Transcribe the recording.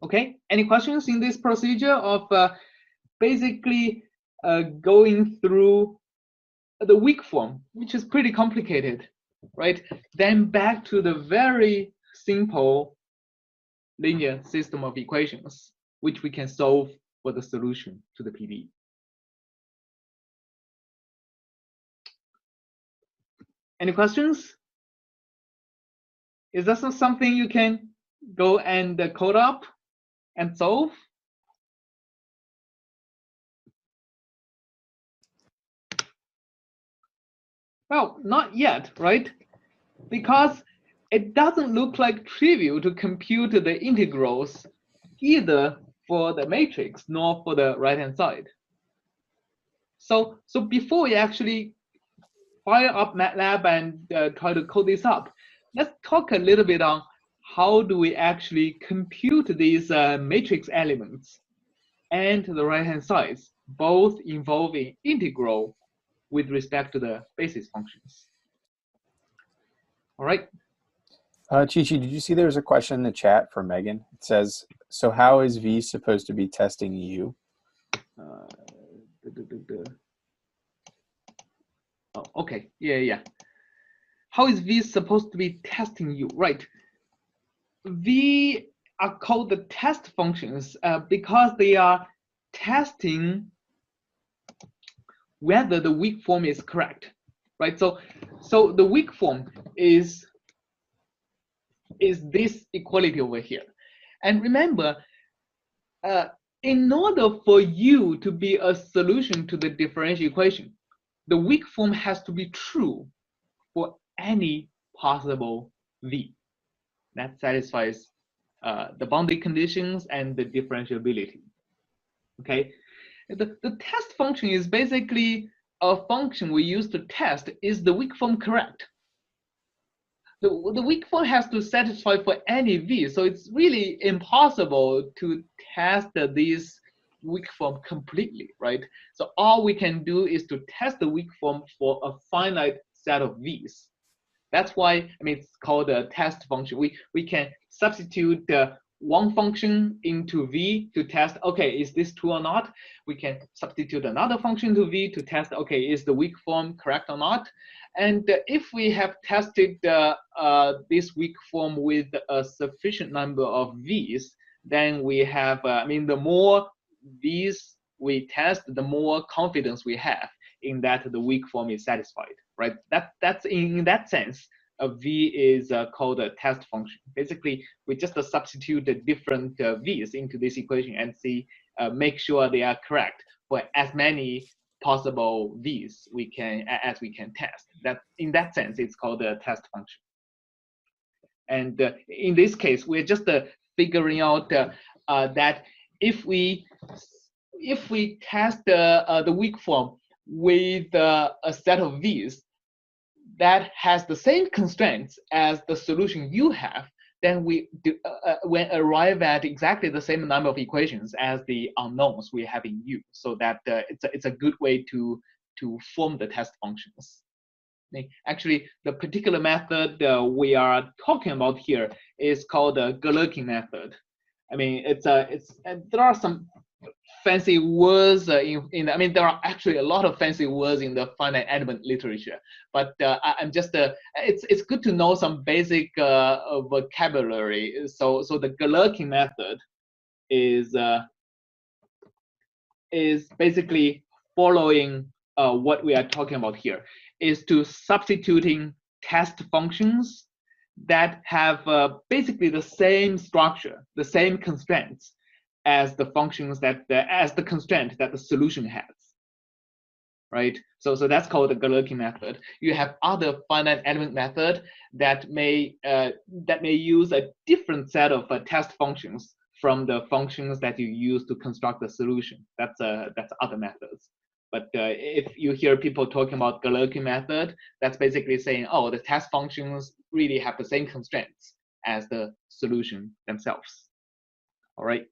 Okay, any questions in this procedure of basically going through the weak form, which is pretty complicated, right? Then back to the very simple linear system of equations, which we can solve for the solution to the PDE. Any questions? Is that something you can go and code up and solve? Well, not yet, right? Because it doesn't look like trivial to compute the integrals either for the matrix nor for the right-hand side. So before we actually fire up MATLAB and try to code this up, let's talk a little bit on how do we actually compute these matrix elements and the right-hand sides, both involving integral with respect to the basis functions. All right. Chi-Chi, did you see there's a question in the chat from Megan? It says, so how is V supposed to be testing U? Oh, okay, yeah. How is V supposed to be testing U? Right. V are called the test functions because they are testing whether the weak form is correct, right? So the weak form is this equality over here. And remember, in order for U to be a solution to the differential equation, the weak form has to be true for any possible V that satisfies the boundary conditions and the differentiability. Okay, the test function is basically a function we use to test, is the weak form correct? The weak form has to satisfy for any V, so it's really impossible to test this weak form completely, right? So all we can do is to test the weak form for a finite set of V's. That's why, I mean, it's called a test function. We can substitute one function into V to test, okay, is this true or not? We can substitute another function to V to test, okay, is the weak form correct or not? And if we have tested this weak form with a sufficient number of V's, then we have, I mean, the more V's we test, the more confidence we have in that the weak form is satisfied, right? That's in that sense, a V is called a test function. Basically, we just substitute the different V's into this equation and see, make sure they are correct for as many possible V's as we can test. That in that sense, it's called a test function. And in this case, we're just figuring out that if we test the weak form with a set of V's that has the same constraints as the solution you have, then we arrive at exactly the same number of equations as the unknowns we have in U. So that it's a good way to form the test functions. Actually, the particular method we are talking about here is called the Galerkin method. I mean, there are some fancy words I mean, there are actually a lot of fancy words in the finite element literature, but I'm just it's good to know some basic vocabulary. So the Galerkin method is basically following what we are talking about here, is to substituting test functions that have basically the same structure, the same constraints as the functions that as the constraint that the solution has, right? So that's called the Galerkin method. You have other finite element method that may use a different set of test functions from the functions that you use to construct the solution. That's other methods. But if you hear people talking about Galerkin method, that's basically saying, oh, the test functions really have the same constraints as the solution themselves. All right.